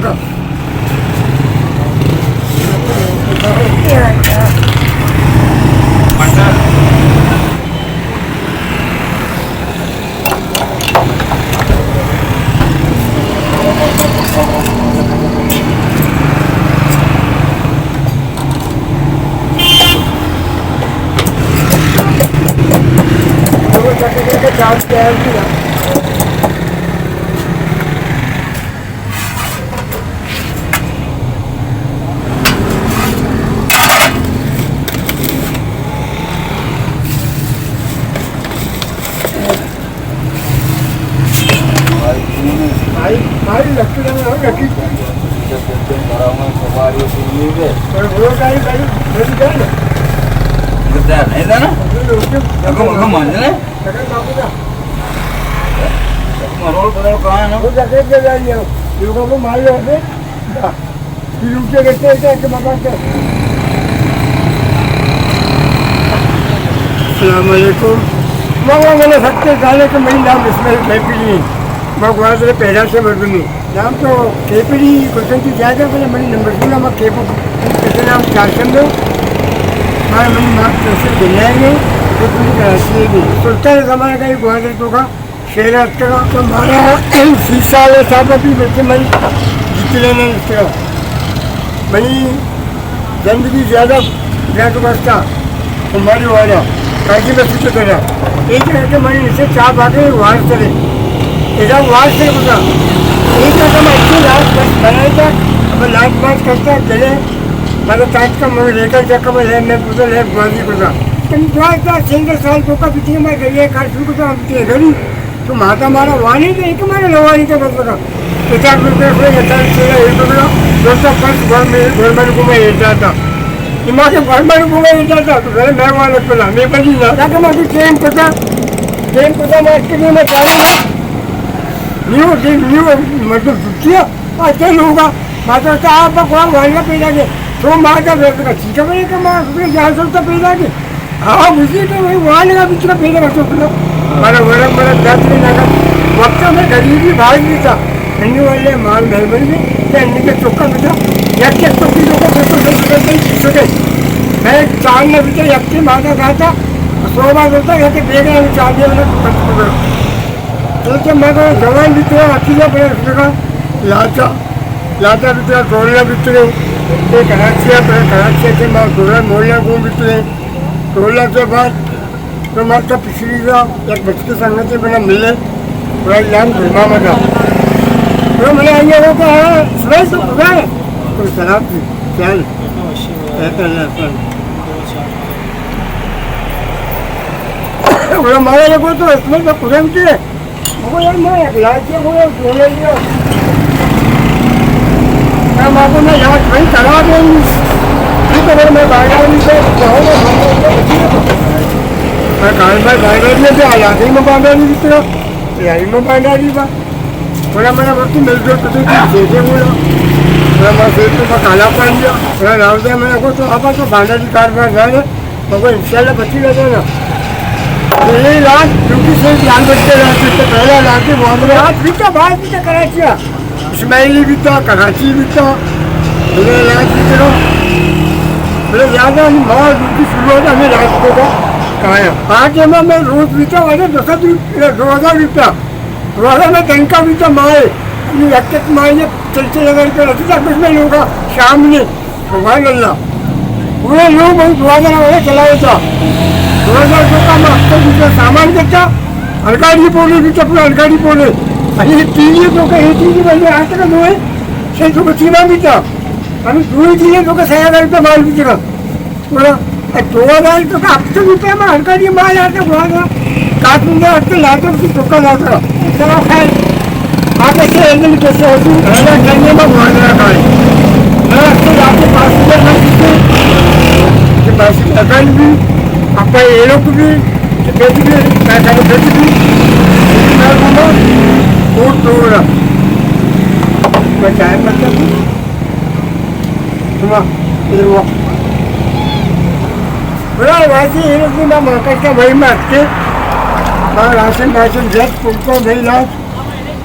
का चार्ज किया भाई लगती है नहीं था ना रोल बदल कहाँ है ना वो जैकेट ले जाइए योगा को मार जाते फिर ऊँचे रहते हैं कि बाबा के अस्सलामुअलैकुम मैंने सबके गाने के मेरी नाम इसमें खेपड़ी मैं गुआजरे पहला से मरदूनी नाम तो खेपड़ी क्वेश्चन की जाएगा मैंने मेरी नंबर सुना मैं खेपू कैसे नाम चार समझो मैं मेरी माँ कैसे दिलाएंगे तो पूरी कराची है सुल्तान ज़माने का ही गुआजरे तो का शेर का तो हमारा शीशा वाले साहब अभी बच्चे मैं जीत लेना इसका मनी जिंदगी ज़्यादा ब्लैक बस्ता हमारी वाला काजी बस्ती तो तेरा एक करके मैंने इसे चाह भागे वार करे ऐसा वार से होता एक करके मैं अच्छी लास्ट बस बनाया था अब लास्ट बात करता चले मतलब ताज का मैं लेकर जाकर मैं है मैं पूछा ले गुआजी को था तुम जो था 6 साल तो का पीछे मैं गई है काट शुरू तो हम घरी तो माता मारा वाणी तो एक मारे लवानी तो बस बता 50 रुपये कोई बता चला एक रुपया दोस्तों फर्स्ट घर में घूमे जाता दिमाग के घर में घूमे जाता तो घर मैं वाले पड़ा मैं बनी ना ताकि मैं ट्रेन पता मैं इसके लिए मैं चाहूँगा न्यू मतलब किया अच्छा होगा माता का आप भगवान वाले पैदा के तो माता का ठीक है कि माँ जहाँ सोचता पैदा के हाँ मुझे तो वही वाले का बीच का पैदा कर सकता मेरा दर्द नहीं लगा वक्त में गरीबी भाग भी था अन्य वाले माल मेहमान में अन्य के चौका में था एक तो किलो को मैं चार ने भी एक की माता कहा था 100 बार होता है कि बेगा चार दिया तो मैं जवान भी तो अकेला पड़े उसका लाचा भी तो टोलिया भी तो कराची से मैं टोला मोहल्ला घूम भी टोला के बाद तो मैं तो पिछली का एक बच्चे संगत से बना मिले पूरा नाम घुमा मजा तो मैंने आइए वो कहा सुबह तो खुदा है कोई शराब थी चल मारा लगो तो इसमें तो खुदा भी थे वो यार मैं एक लाइट वो बोले लिया मैं माँ को मैं याद वही करा दूँगी ठीक है मैं बाहर नहीं तो मैं गाइडर में भी आया नहीं मैं बांधा नहीं जितना यही में बांधा नहीं बा थोड़ा मेरा वक्त मिल जो तो देखे बोला थोड़ा मैं फिर तो मैं काला पहन लिया थोड़ा राव दिया मैंने को तो आप तो बांधा की कार में जाए मगर इंशाल्लाह बच्ची लगे ना यही रात ड्यूटी से जान बचते रहते तो पहला रात के वहाँ में रात भी था बाहर भी था कराची इस्माइली भी था कराची भी था मेरे रात भी चलो मेरे ज़्यादा माँ ड्यूटी शुरू होता हमें रात को का कायम आगे मैं रोज बीता वाले 2000 बीता रोजा में टंका बीता माए एक माए ने चलते लगा के रहते था कुछ में लोग शाम ने सुबह अल्लाह पूरे लोग बहुत 2000 वाले चलाए था 2000 का मैं हफ्ते बीता सामान देता अलगाड़ी पोले बीता पूरा अलगाड़ी पोले अरे टीवी तो का एक टीवी बजे आज तक दो है से तो सीमा बीता अभी दो ही चीजें तो का 6000 रुपये माल बीतेगा पूरा 2000 तो का हफ्ते बीता मैं अलगाड़ी माल आते हुआ काट में हफ्ते लाते उसकी टोका लाता चलो खैर आगे से एकदम कैसे होती है करने में बहुत रहा है मैं हफ्ते आपके पास के पास लगन भी आपका ये लोग भी बेच भी मैं कहूँ बेच भी मैं कहूँगा बहुत दूर मैं चाय पत्ता सुना ये वो बड़ा वैसे ये लोग ना मौका का वही में हटके माँ राशन जब पुलको नहीं लाज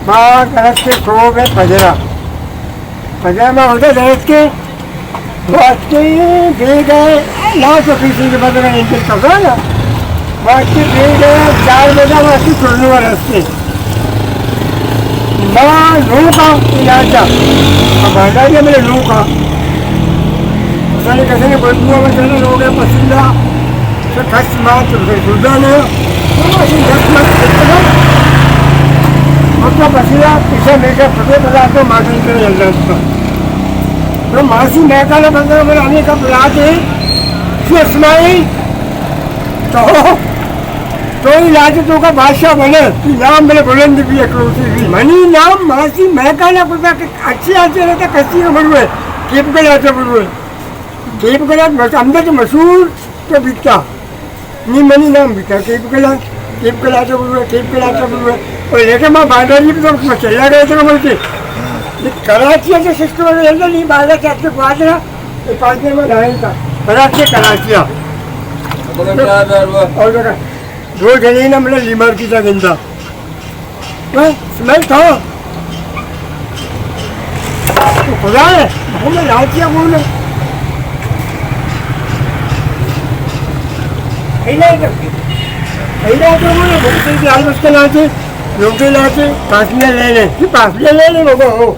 माँ करक के खो में पजरा पजामा होता डायरेक्ट के वो अच्छे दे गए लास्ट ऑफिस के बाद में इंटर कर रहा ना वो अच्छे दे गए 4 बजे वो अच्छी छोड़ने वाले रस्ते मैं लू का इलाज अब बैठा दिया मेरे लू का कैसे नहीं बदबू में चलने लोग पसीना से खस मात सुधा ने उसका पसीना पीछे लेकर फटे बजा तो मासी के जल्दा उसका तो मासी महकाला बंदर बनाने का प्रयास है सुषमाई तो इलाज तो का बादशाह बने कि नाम मेरे बुलंद भी अकरोसी भी मनी नाम मासी महकाला पता कि अच्छी आते रहता कच्ची का बड़ू है केप के जाते बड़ू है केप के जाते अंदर तो मशहूर तो बिकता नहीं मनी नाम बिकता केप के लाते बड़ू है केप के लाते बड़ू है और लेकर मैं बांधा जी तो उसमें चला गए थे बोलते कराची से सिस्टम में जल्द नहीं बांधा चाहते पाँच रहा ये 5 दिन में ढाई था कराची और 2 जने ना मतलब लीमर की था गंदा स्मेल था तो खुदा है मैं लाचिया बोले तो बोले भूखते की हाल बचते लाते रोटी लाते पासलियाँ ले लें पासलियाँ ले लें लोगों हो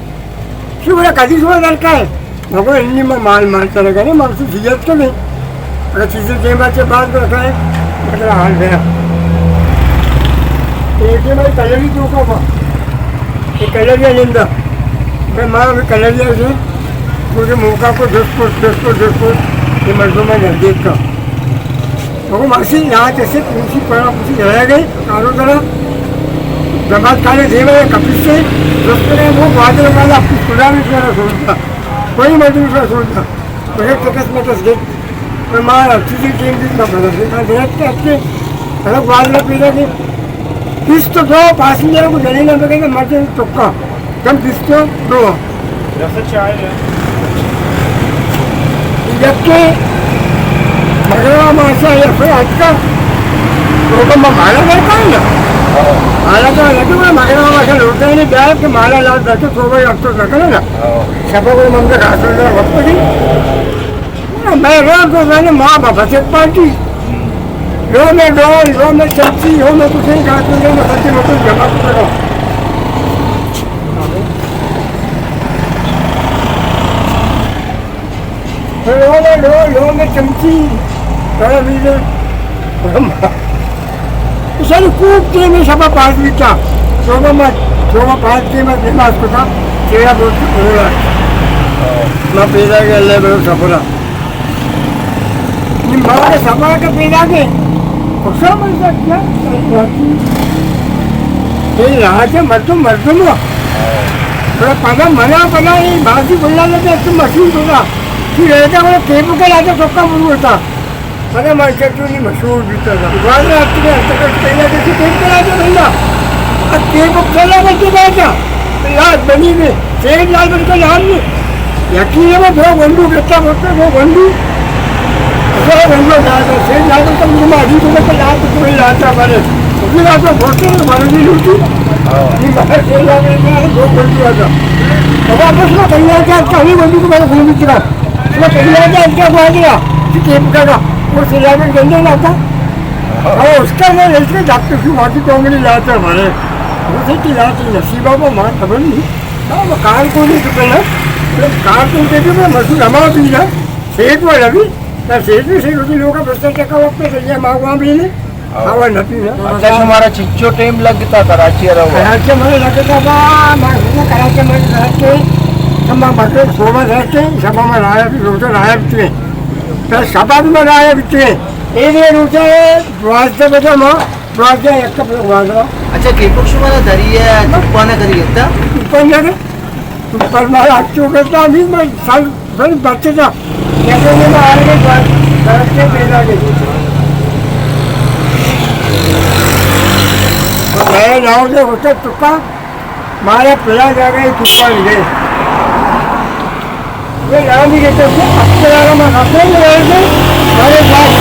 શું બોલે કદી શું દરકાર લોકો એમની માલ મારતા રહે ને મારું સિજત કે નહીં અગર સિજત જે બાદ બાદ રખાય मतलब हाल गया एक मैं कलरी चौका था ये कलरिया निंदा मैं माँ अभी कलरिया से मुझे मौका को 10 फुट ये मर्दों में नजदीक का तो मासी यहाँ जैसे पूछी पड़ा पूछी रह गई कारों तरह जमात खाने दे रहे कपिल से दोस्तों ने वो बादल वाला अपनी खुदा में मेरा सोचता कोई मजदूर का सोचता मुझे टिकस में कस गई मैं माँ अच्छी सी टीम की देखते अच्छे अलग बादल पीने की किस तो दो पैसेंजर को जली ना लगे मर्जी चुक्का कम किस तो दो जबकि मगरवा मासा या फिर आज का तो माला करता है ना माला तो लगे मैं मगरवा मासा लौटता ही नहीं गया कि माला लाल बैठे तो भाई अब तो रखना ना सब को मन का घास वक्त नहीं मैं रोज को मैंने माँ बाबा से पार्टी रो में डोल रो में चलती हो मैं कुछ नहीं घास मैं बच्चे में कुछ जमा करो लो में चमची थोड़ा वीडियो सारी कूदते में सब पास भी था शोभा पास के मैं फेमस को था चेहरा बहुत बोला मैं पैदा के अल्लाह बड़ो सफरा माँ के सफरा के पैदा के खुशा मिल सकता ये रहा थे मर्दुम थोड़ा पता मना पड़ा ये बाजी बोलना लगे तुम मशहूर होगा फिर रहता बोले केप के लाते सबका मुझे होता मैंने मास्टर क्यों नहीं मशहूर बीता था बाद में आपके पहले जैसे केप के लाते भैया अब केप चला करके बैठा याद बनी में शेर लाल बन का याद नहीं यकीन है वो बंदू कहता बोलते वो बंदू बंदू जाता शेर लाल बन का मुझे माजी को लेकर याद तो कोई लाता हमारे उसकी रात में फोटो हमारे भी लूटी शेर लाल दो बंदू आता अब आपस में कहीं क्या कहीं बंदू को मैंने घूम चुका मैं कहीं क्या हुआ गया केप का वो सिलावन गंदे लाता और उसका मैं लेके डॉक्टर की माटी कोंगड़ी लाते हमारे उसे की लाती नसीबा को मार खबर नहीं वो कार को नहीं चुके ना कार को देखे मैं मसूर हमारा पी रहा सेठ वाला भी ना सेठ भी सेठ होती लोगों का भ्रष्टाचार का वक्त चलिए माँ वहाँ भी ले हवा न पीना अच्छा तुम्हारा चिच्चो टाइम लगता कराची कराची में लगता था कराची में रहते सब बकरे सोमा रहते सब में राया भी रोटे राया भी तो सभा में राया भी ये रोटे वाजते बेटा माँ वाजते एक कप वाजवा अच्छा केपुक तुम्हारा दरिया तुप्पाने करी येता ऊपर जाके ऊपर मारा अच्छो करता अभी मैं साल बच्चे था कैसे में आ गए घर के पैदा के मैं गाँव से होते तुक्का मारे पिला जा गए तुक्का मिले ये नाम ही कहते थे अक्सर में अपने में रहे थे हमारे पास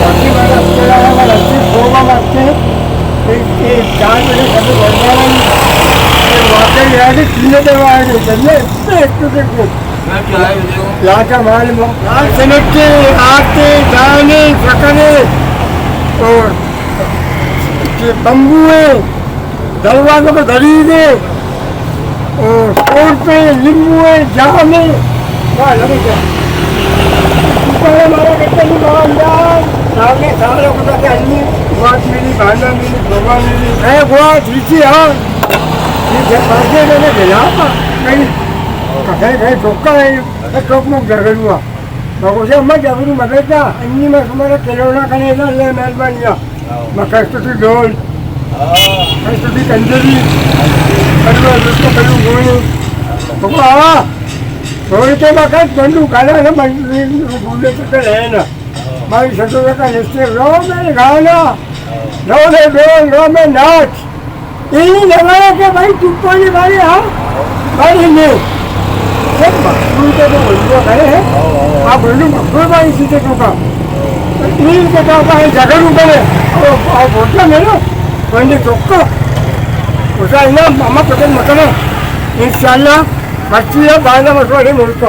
बाकी मेरा अक्सर में रस्सी 2 मारते हैं 4 बजे कभी बढ़ इधर यहाँ के तीनों देवाएंगे चलिए एक तो देखो यहाँ का माल यहाँ सनक के आते जाने सकने और ये बम्बू है दरवाजों को दरीदे और कोट पे नींबू है जाम है वाह लगे क्या ऊपर हमारा कितना दुकानदार सामने सारे को तो अन्य बात मिली भांडा मिली भगवान मिली है गोवा थी हाँ ये बाजे मैंने भेजा कहीं कहीं ठोका है ठोक में जगह हुआ बाबू से अम्मा जगह मगेगा अन्य में तुम्हारा खिलौना करेगा ले मेहरबानिया मैं कस्तुती ढोल कस्तुती कंजरी कलवा दोस्तों कलू गोई बाबू आवा ढोल के वक्त बंदू काला ना बोले तो है ना मारी शत्रुता का निश्चय रो में गाना रो में नाच यही लगाया कि भाई चुप्पानी मारी हाँ मारी नहीं सब मखलू के तो बोलियो करे हैं आप बोलू मखलू भाई सीधे टूका तीन के टोका है जगह करे और बोलता मेरा वही टोका उसका इनाम मामा पटेल मतलब इंशाल्लाह बच्ची है बांधा मसवाड़ी मुल्क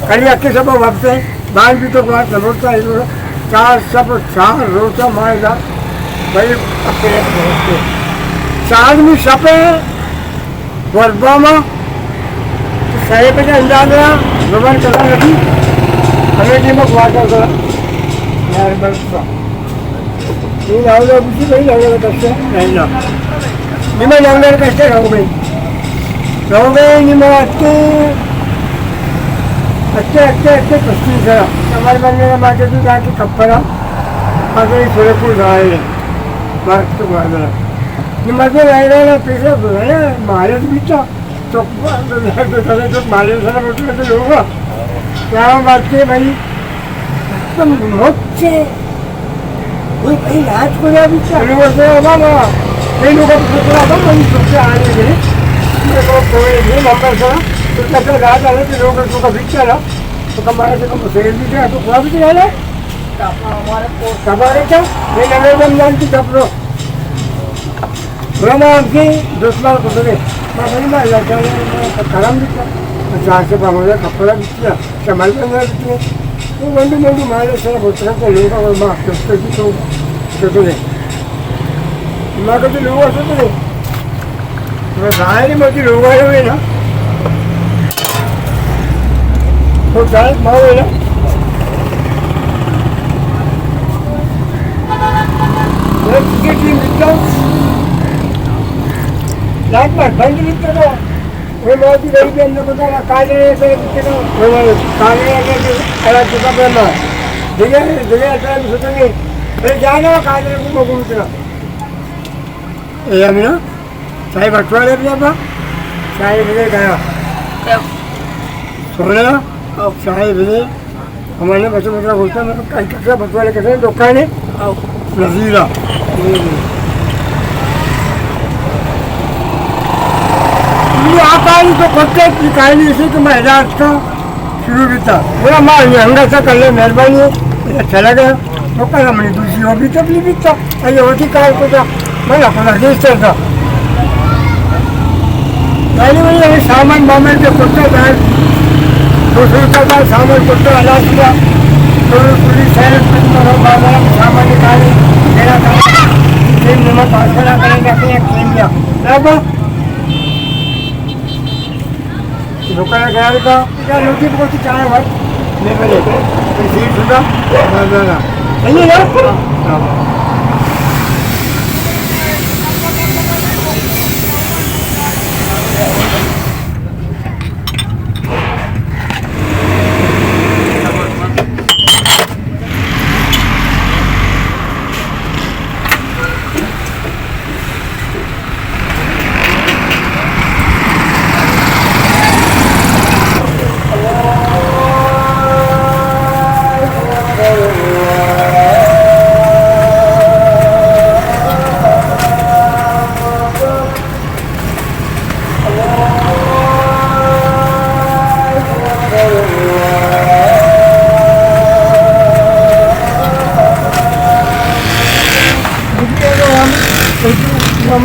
कहीं अक्की सब वापसे बांध भी तो बात समझता है चार सब चार रोचा मारेगा भाई अपने चार में सपे वर्बामा सही पे अंदाज रहा भगवान करा नहीं हमें की मत वाटर करा यार बस ये ना हो किसी नहीं लगेगा कैसे नहीं ना निम्न लंगर कैसे रहोगे निम्न अच्छे पश्चिम करा हमारे बनने का माटे भी कहा कि कपड़ा आगे सूर्यपुर जाए बात तो बात है निम्न रह पैसा मारे बीचा तो मारे तो होगा क्या बात है भाई एकदम मोचे कोई कहीं नाच को जा भी चालू करते होगा ना कई लोगों को सोच रहा था वही सोच आ रहे थे मेरे को कोई नहीं नंबर था तो कैसे रात आ रहे थे लोग उसको का बिक चला तो कमारे से कम सेल भी था तो खुआ भी चला हमारे क्या ये नगर रमजान की कपड़ों मैं आपकी दुश्मन को तो मैं मार जाता हूँ खराब भी था चार से पाँच हजार कपड़ा भी किया कमाल पर अंदर भी वो बंदू मारे सारा बोतल को लोग और माँ दोस्तों की तो नहीं माँ को तो लोग ऐसे तो नहीं मैं गाय नहीं मोटी लोग आए हुए ना तो चाय माँ हुए ना मैं क्रिकेट टीम जीतता हूँ लाइट में बंद जीतता था वो बहुत ही गरीब अंदर को था काले से जीतता वो काले के अलग चुका पड़ना जगह टाइम सोचेंगे अरे जाना काले को घूमते ये हम ना चाय बटवा ले अपना चाय भेजे गया सोना चाय भेजे हमारे बच्चे बच्चा बोलता है कई कच्चा बटवा ले कैसे दुकान है नजीरा आपानी तो खुद की कहानी इसी के महिलाज का शुरू भी था बोला माँ ये हंगा सा कर ले मेहरबानी है चला गया तो कल हमने दूसरी हो भी तकलीफ भी था ये होती कार को था मैं अपना रजिस्टर था पहले वही हमें सामान मामले के कुत्ता था दूसरे का था सामान कुत्ता अलाज हुआ तो पुलिस बाबा सामान निकाले मेरा था नमक पार्सला करेंगे खेल गया दुकान गया का क्या रोटी पकड़ती चाय भाई ले पहले सीट सुधा सही है ना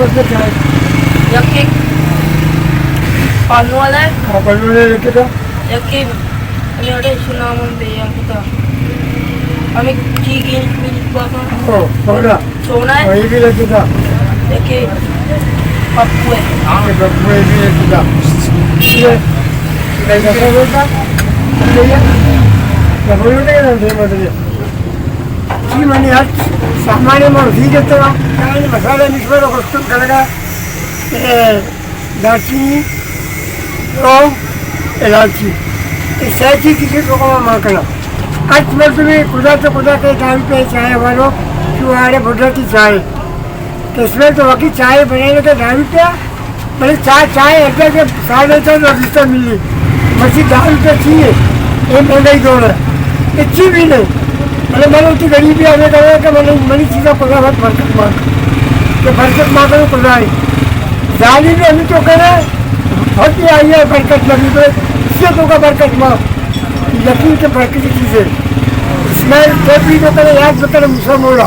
Yung cake. Paano wala? Kapag mo na kita. Yakin. Ano rin sunaman bayang kita. Kami chicken milik ba ka? Oh, wala. Sona? Mahibilan kita. Yakin. Papue. Kapag mahibilan kita. Sige. Kaya sa ka? Sige. Napulungan ka lang sa'yo madali. Sige mani at सामान्य माणूस घेतो ना काय मसाला mixer वस्तू कलगा दालचीनी लौंग इलायची इसाची किसी को मारना आज मैं तुम्हें खुदा के दाम पे चाय वालों चुहारे बुढ़ा की चाय इसमें तो वकी चाय बनाने के दाम पे मैंने चाय ऐसा के 4.5 रिश्ता मिली मछली दाम पे चाहिए ये महंगाई दौड़ है इतनी भी नहीं मैंने उसकी गरीबी आने का है कि मैंने चीज़ों को बहुत बरकत मांग कि बरकत मांगो खुदा है जाली भी अभी तो करे बहुत ही आई है बरकत लगी तो इससे तो का बरकत मांग यकीन के बरकत की चीज़ें इसमें जब भी तो करे याद बता मुझसे बोला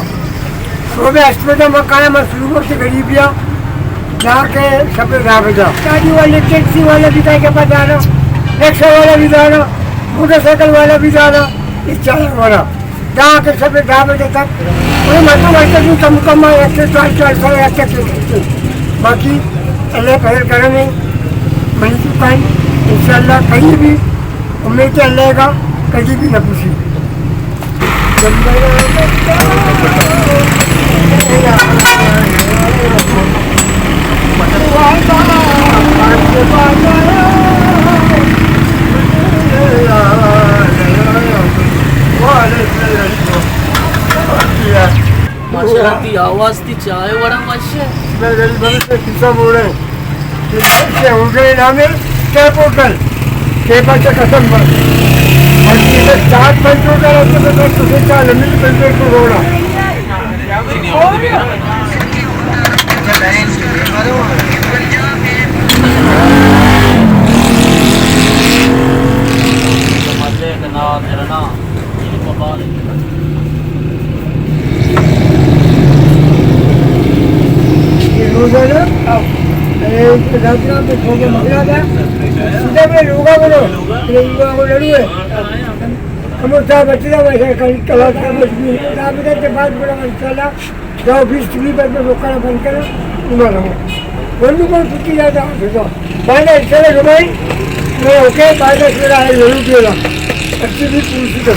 तो भी अस्पताल मकान में शुरू से गरीबियाँ जाके सब राह बजा गाड़ी वाले टैक्सी वाले भी के पास जा रहा रिक्शा वाला भी जा रहा मोटरसाइकिल वाला भी जा रहा इस चाय वाला जहाँ के सब 10 बजे तक वही मतलब कम ऐसे 4 बाकी अल्लाह खैर करेंगे मनी दुकान इंशाल्लाह कहीं भी उम्मीद है अल्लाह का कहीं भी न पूछी माशाल्लाह ती आवाज ती चाय वड़ा माशा मैं गरीब बने से किस्सा बोल रहे हैं उनके नाम है कैप होटल कैप से कसम बस और किसे 4 पंचों का रहते तो तुझे 4 मिल पंचों को रोड़ा मजे का ना तेरा ना ये बाबा रोजाना पे छोटे मगला था सीधा में लोगा बोलो लोगा को लड़ू है हम उठा बचना वैसे कला था मजबूर राबता के बाद बोला इंशाल्लाह जाओ 20 पर में रोकना बंद करो उमर हो बंदू को छुट्टी जाता देखो बांधा इंशाल्लाह रुमाई मैं ओके बांधा फिर आए जरूर देगा अच्छी भी पूछी कर